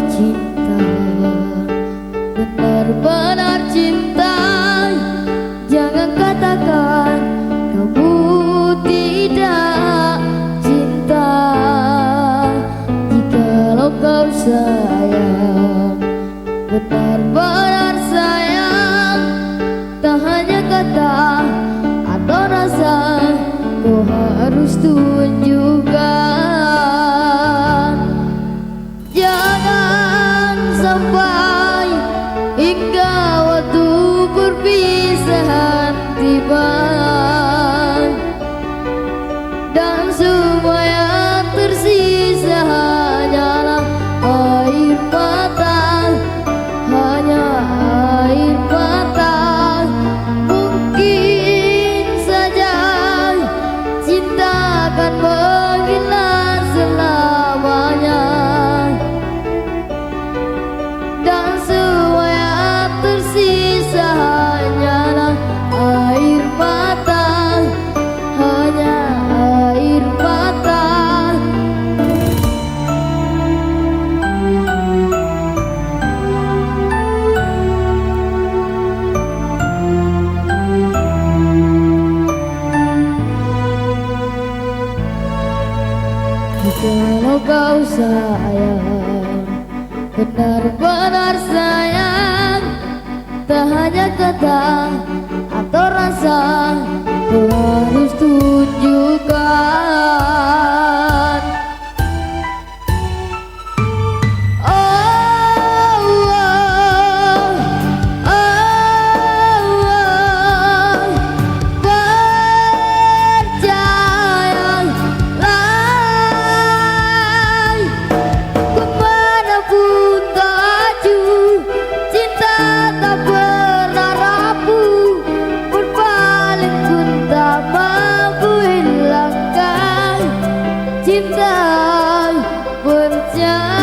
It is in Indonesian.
cinta, benar-benar cinta, jangan katakan kamu tidak cinta. Jikalau kau sayang, benar-benar sayang, tak hanya kata atau rasa, kau harus tunjukkan. Jangan sampai hingga waktu perpisahan tiba dan semua yang tersisa hanyalah air mata, hanya air mata. Mungkin saja cinta akan menghilang selamanya, dan semua yang tersisa hanyalah air mata, hanya air mata. Kalau kau sayang, benar-benar sayang, tak hanya kata atau rasa, kau harus tunjukkan. Oh, oh, oh, oh, percayalah, kemanapun tuju, cinta tak pernah rapuh, berpaling pun tak mampu hilangkan cinta. Percaya